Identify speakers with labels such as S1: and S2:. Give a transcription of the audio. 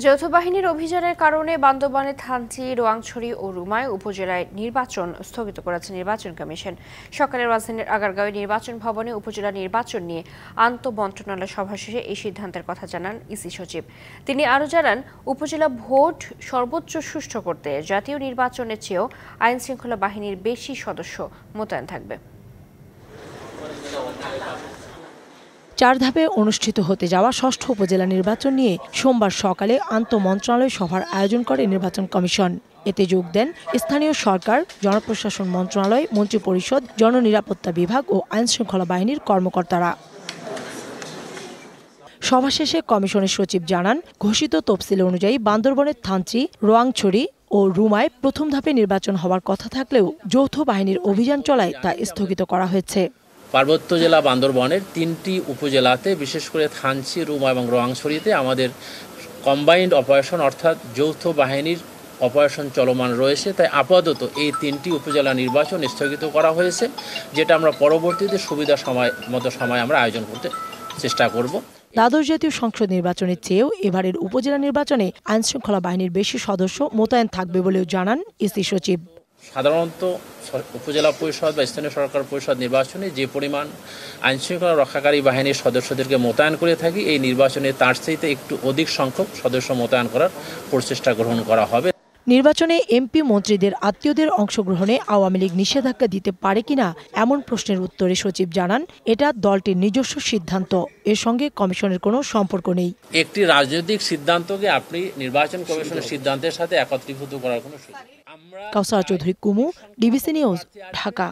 S1: যৌথ বাহিনীর অভিযানের কারণে বান্দরবানের থানচি, রোয়াংছড়ি ও রুমায় উপজেলায় নির্বাচন স্থগিত করেছে নির্বাচন কমিশন। সকালে রাজধানীর আগারগাঁওয়ে নির্বাচন ভবনে উপজেলা নির্বাচন নিয়ে আন্তঃমন্ত্রণালয় সভা শেষে এই সিদ্ধান্তের কথা জানান ইসি সচিব। তিনি আরও জানান, উপজেলা ভোট সর্বোচ্চ সুষ্ঠু করতে জাতীয় নির্বাচনের চেয়েও আইনশৃঙ্খলা বাহিনীর বেশি সদস্য মোতায়েন থাকবে।
S2: 4 ধাপে অনুষ্ঠিত হতে যাওয়া ষষ্ঠ উপজেলা নির্বাচন নিয়ে সোমবার সকালে আন্তঃমন্ত্রণালয় সভার আয়োজন করে নির্বাচন কমিশন। এতে যোগ দেন স্থানীয় সরকার, জনপ্রশাসন মন্ত্রণালয়, মন্ত্রিপরিষদ, জননিরাপত্তা বিভাগ ও আইনশৃঙ্খলা বাহিনীর কর্মকর্তারা। সভা শেষে কমিশনের সচিব জানান, ঘোষিত তফসিল অনুযায়ী বান্দরবনের থানচি, রোয়াংছড়ি ও রুমায় প্রথম ধাপে নির্বাচন হওয়ার কথা থাকলেও যৌথ বাহিনীর অভিযান চলায় তা স্থগিত করা হয়েছে।
S3: পার্বত্য জেলা বান্দরবনের 3টি উপজেলাতে, বিশেষ করে থানচি, রুমা এবং রোয়াংছড়িতে আমাদের কম্বাইন্ড অপারেশন অর্থাৎ যৌথ বাহিনীর অপারেশন চলমান রয়েছে। তাই আপাতত এই 3টি উপজেলা নির্বাচন স্থগিত করা হয়েছে, যেটা আমরা পরবর্তীতে সুবিধা সময় আমরা আয়োজন করতে চেষ্টা করব।
S2: দ্বাদশ জাতীয় সংসদ নির্বাচনের চেয়েও এবারের উপজেলা নির্বাচনে আইনশৃঙ্খলা বাহিনীর বেশি সদস্য মোতায়েন থাকবে বলেও জানান ইসি সচিব।
S3: সাধারণত উপজেলা পরিষদ বা স্থানীয় সরকার পরিষদ নির্বাচনে যে পরিমাণ আইনশৃঙ্খলা রক্ষাকারী বাহিনীর সদস্যদেরকে মোতায়েন করে থাকি, এই নির্বাচনে তার চাইতে একটু অধিক সংখ্যক সদস্য মোতায়েন করার প্রচেষ্টা গ্রহণ করা হবে।
S2: নির্বাচনে এমপি মন্ত্রীদের আত্মীয়দের অংশগ্রহণে আওয়ামী লীগ নিষেধাজ্ঞা দিতে পারে কিনা এমন প্রশ্নের উত্তরে সচিব জানান, এটা দলটির নিজস্ব সিদ্ধান্ত, এর সঙ্গে কমিশনের কোনো সম্পর্ক নেই।
S3: একটি রাজনৈতিক সিদ্ধান্তকে আপনি নির্বাচন কমিশনের সিদ্ধান্তের সাথে একত্রীভূত করার কোনো সুযোগ নেই।
S2: কাউসার চৌধুরী কুমু, ডিবিসি নিউজ, ঢাকা।